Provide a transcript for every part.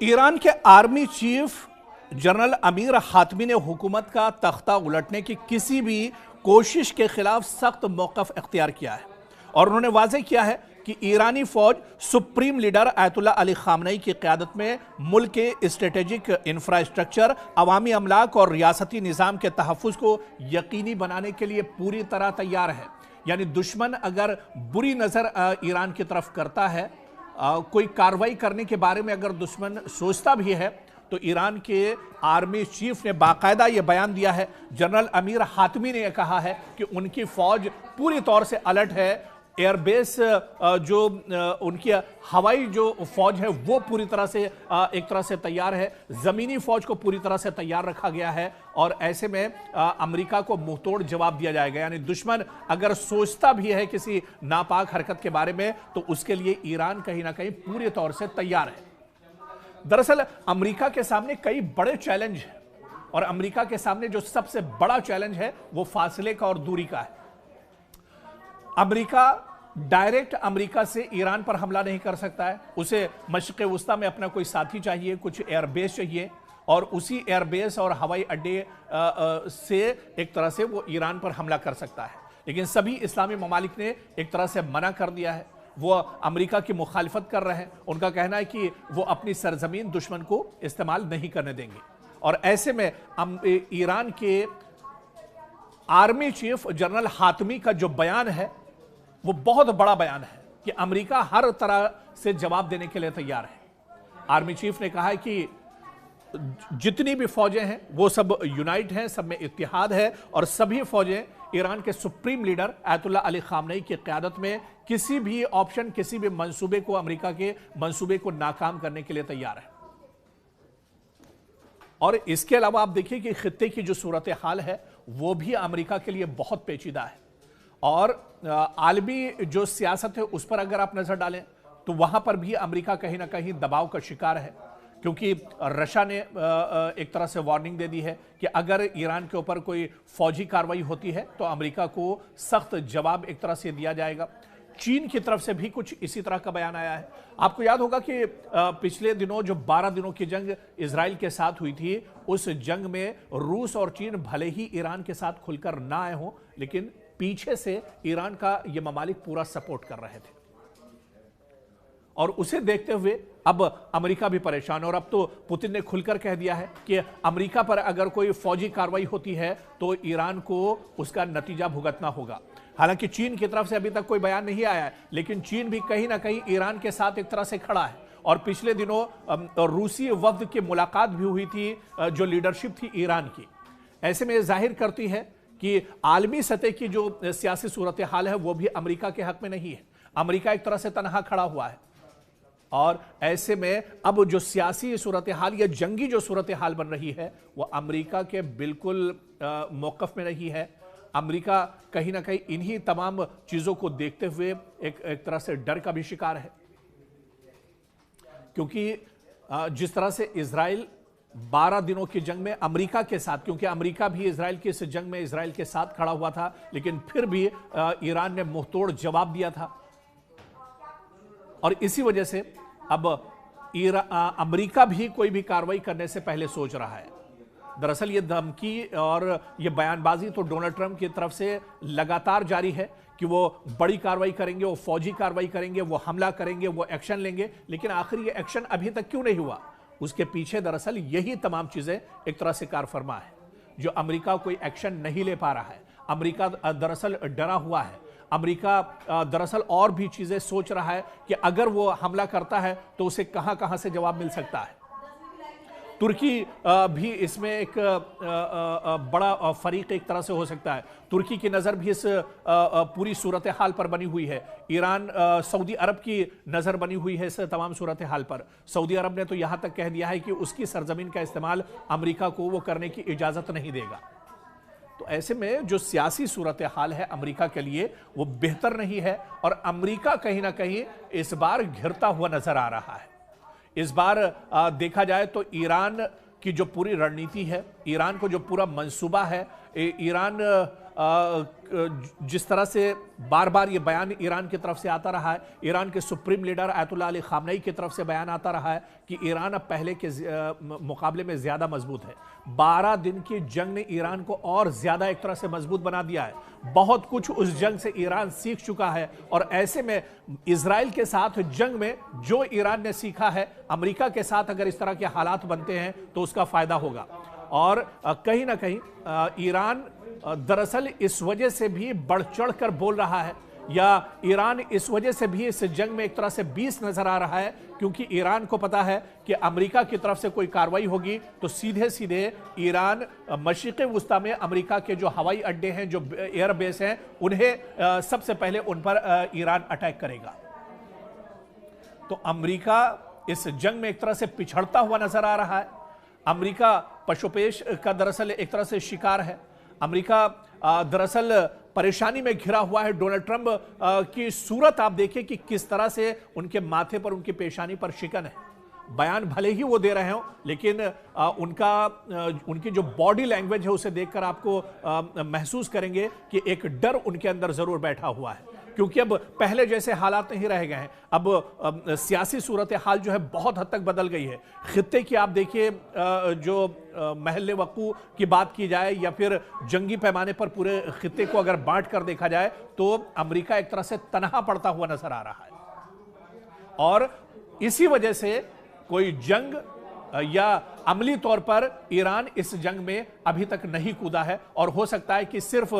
Iran के army chief general Amir Hatami ने हुकूमत का तख्ता उलटने की किसी भी कोशिश के खिलाफ सख्त मौक़िफ़ इख्तियार किया है और उन्होंने वाज़ेह किया है कि ईरानी फ़ौज सुप्रीम लीडर आयतुल्लाह अली ख़ामनेई की क़यादत में मुल्क के स्ट्रेटेजिक इंफ्रास्ट्रक्चर, अवामी अमलाक और रियासती निज़ाम के तहफ़्फ़ुज़ को यकीनी बनाने के लिए पूरी तरह तैयार है। यानी दुश्मन अगर बुरी नज़र ईरान की तरफ करता है, कोई कार्रवाई करने के बारे में अगर दुश्मन सोचता भी है, तो ईरान के आर्मी चीफ ने बाकायदा ये बयान दिया है। जनरल अमीर हातमी ने यह कहा है कि उनकी फ़ौज पूरी तौर से अलर्ट है। एयरबेस जो उनकी हवाई जो फ़ौज है वो पूरी तरह से एक तरह से तैयार है। ज़मीनी फ़ौज को पूरी तरह से तैयार रखा गया है और ऐसे में अमेरिका को मुंहतोड़ जवाब दिया जाएगा। यानी दुश्मन अगर सोचता भी है किसी नापाक हरकत के बारे में, तो उसके लिए ईरान कहीं ना कहीं पूरी तौर से तैयार है। दरअसल अमेरिका के सामने कई बड़े चैलेंज हैं और अमेरिका के सामने जो सबसे बड़ा चैलेंज है वो फासले का और दूरी का है। अमेरिका डायरेक्ट अमेरिका से ईरान पर हमला नहीं कर सकता है। उसे मशरिक़ वस्ता में अपना कोई साथी चाहिए, कुछ एयरबेस चाहिए और उसी एयरबेस और हवाई अड्डे से एक तरह से वो ईरान पर हमला कर सकता है। लेकिन सभी इस्लामी ममालिक ने एक तरह से मना कर दिया है। वो अमेरिका की मुखालिफत कर रहे हैं। उनका कहना है कि वो अपनी सरजमीन दुश्मन को इस्तेमाल नहीं करने देंगे। और ऐसे में ईरान के आर्मी चीफ जनरल हातमी का जो बयान है वो बहुत बड़ा बयान है कि अमेरिका हर तरह से जवाब देने के लिए तैयार है। आर्मी चीफ ने कहा है कि जितनी भी फौजें हैं वो सब यूनाइट हैं, सब में इत्तेहाद है और सभी फौजें ईरान के सुप्रीम लीडर आयतुल्लाह अली ख़ामनेई की क़यादत में किसी भी ऑप्शन, किसी भी मंसूबे को, अमेरिका के मंसूबे को नाकाम करने के लिए तैयार है। और इसके अलावा आप देखिए कि खित्ते की जो सूरत हाल है वो भी अमेरिका के लिए बहुत पेचीदा है और आलमी जो सियासत है उस पर अगर आप नजर डालें तो वहां पर भी अमेरिका कहीं ना कहीं दबाव का शिकार है, क्योंकि रशिया ने एक तरह से वार्निंग दे दी है कि अगर ईरान के ऊपर कोई फौजी कार्रवाई होती है तो अमेरिका को सख्त जवाब एक तरह से दिया जाएगा। चीन की तरफ से भी कुछ इसी तरह का बयान आया है। आपको याद होगा कि पिछले दिनों जो 12 दिनों की जंग इजराइल के साथ हुई थी, उस जंग में रूस और चीन भले ही ईरान के साथ खुलकर ना आए हों, लेकिन पीछे से ईरान का ये ममालिक पूरा सपोर्ट कर रहे थे और उसे देखते हुए अब अमेरिका भी परेशान। और अब तो पुतिन ने खुलकर कह दिया है कि अमेरिका पर अगर कोई फौजी कार्रवाई होती है तो ईरान को उसका नतीजा भुगतना होगा। हालांकि चीन की तरफ से अभी तक कोई बयान नहीं आया है, लेकिन चीन भी कहीं ना कहीं ईरान के साथ एक तरह से खड़ा है। और पिछले दिनों रूसी वफ्द की मुलाकात भी हुई थी जो लीडरशिप थी ईरान की। ऐसे में जाहिर करती है कि आलमी सतह की जो सियासी सूरत हाल है वो भी अमेरिका के हक में नहीं है। अमेरिका एक तरह से तनहा खड़ा हुआ है और ऐसे में अब जो सियासी सूरत हाल या जंगी जो सूरत हाल बन रही है वो अमेरिका के बिल्कुल मौक़िफ़ में नहीं है। अमेरिका कहीं ना कहीं इन्हीं तमाम चीज़ों को देखते हुए एक तरह से डर का भी शिकार है, क्योंकि जिस तरह से इजराइल 12 दिनों की जंग में अमेरिका के साथ, क्योंकि अमेरिका भी इजराइल की इस जंग में इजराइल के साथ खड़ा हुआ था, लेकिन फिर भी ईरान ने मुंहतोड़ जवाब दिया था और इसी वजह से अब अमेरिका भी कोई भी कार्रवाई करने से पहले सोच रहा है। दरअसल ये धमकी और ये बयानबाजी तो डोनाल्ड ट्रंप की तरफ से लगातार जारी है कि वो बड़ी कार्रवाई करेंगे, वो फौजी कार्रवाई करेंगे, वो हमला करेंगे, वो एक्शन लेंगे, लेकिन आखिर ये एक्शन अभी तक क्यों नहीं हुआ? उसके पीछे दरअसल यही तमाम चीजें एक तरह से कारफरमा है जो अमेरिका कोई एक्शन नहीं ले पा रहा है। अमेरिका दरअसल डरा हुआ है। अमेरिका दरअसल और भी चीजें सोच रहा है कि अगर वो हमला करता है तो उसे कहां कहां से जवाब मिल सकता है। तुर्की भी इसमें एक बड़ा फरीक एक तरह से हो सकता है। तुर्की की नज़र भी इस पूरी सूरत हाल पर बनी हुई है। ईरान, सऊदी अरब की नज़र बनी हुई है इस तमाम सूरत हाल पर। सऊदी अरब ने तो यहाँ तक कह दिया है कि उसकी सरजमीन का इस्तेमाल अमेरिका को वो करने की इजाज़त नहीं देगा। तो ऐसे में जो सियासी सूरत हाल है अमेरिका के लिए वो बेहतर नहीं है और अमेरिका कहीं ना कहीं इस बार घिरता हुआ नज़र आ रहा है। इस बार देखा जाए तो ईरान की जो पूरी रणनीति है, ईरान को जो पूरा मंसूबा है, ईरान जिस तरह से बार बार ये बयान ईरान की तरफ से आता रहा है, ईरान के supreme leader Ayatollah Ali Khamenei की तरफ से बयान आता रहा है कि ईरान अब पहले के मुकाबले में ज़्यादा मजबूत है। 12 दिन की जंग ने ईरान को और ज़्यादा एक तरह से मजबूत बना दिया है। बहुत कुछ उस जंग से ईरान सीख चुका है और ऐसे में इजराइल के साथ जंग में जो ईरान ने सीखा है, अमेरिका के साथ अगर इस तरह के हालात बनते हैं तो उसका फ़ायदा होगा। और कहीं ना कहीं ईरान दरअसल इस वजह से भी बढ़ चढ़ कर बोल रहा है, या ईरान इस वजह से भी इस जंग में एक तरह से 20 नजर आ रहा है, क्योंकि ईरान को पता है कि अमेरिका की तरफ से कोई कार्रवाई होगी तो सीधे सीधे ईरान मशरिक़ वुस्ता में अमेरिका के जो हवाई अड्डे हैं, जो एयर बेस हैं, उन्हें सबसे पहले उन पर ईरान अटैक करेगा। तो अमेरिका इस जंग में एक तरह से पिछड़ता हुआ नजर आ रहा है। अमेरिका पशुपेश का दरअसल एक तरह से शिकार है। अमेरिका दरअसल परेशानी में घिरा हुआ है। डोनाल्ड ट्रंप की सूरत आप देखिए कि किस तरह से उनके माथे पर, उनकी पेशानी पर शिकन है। बयान भले ही वो दे रहे हो, लेकिन उनकी जो बॉडी लैंग्वेज है उसे देखकर आपको महसूस करेंगे कि एक डर उनके अंदर जरूर बैठा हुआ है, क्योंकि अब पहले जैसे हालात नहीं रह गए हैं। अब सियासी सूरत हाल जो है बहुत हद तक बदल गई है। खित्ते की आप देखिए, जो महल वक़ू की बात की जाए या फिर जंगी पैमाने पर पूरे खित्ते को अगर बांट कर देखा जाए तो अमेरिका एक तरह से तनहा पड़ता हुआ नजर आ रहा है। और इसी वजह से कोई जंग या अमली तौर पर ईरान इस जंग में अभी तक नहीं कूदा है, और हो सकता है कि सिर्फ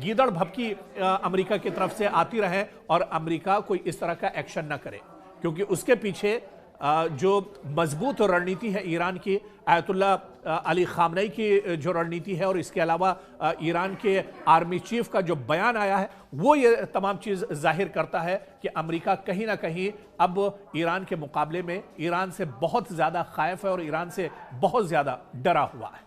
गीदड़ भभकी अमेरिका की तरफ से आती रहे और अमेरिका कोई इस तरह का एक्शन ना करे, क्योंकि उसके पीछे जो मजबूत रणनीति है ईरान की, आयतुल्लाह अली खामनेई की जो रणनीति है, और इसके अलावा ईरान के आर्मी चीफ का जो बयान आया है, वो ये तमाम चीज़ जाहिर करता है कि अमेरिका कहीं ना कहीं अब ईरान के मुकाबले में ईरान से बहुत ज़्यादा खौफ है और ईरान से बहुत ज़्यादा डरा हुआ है।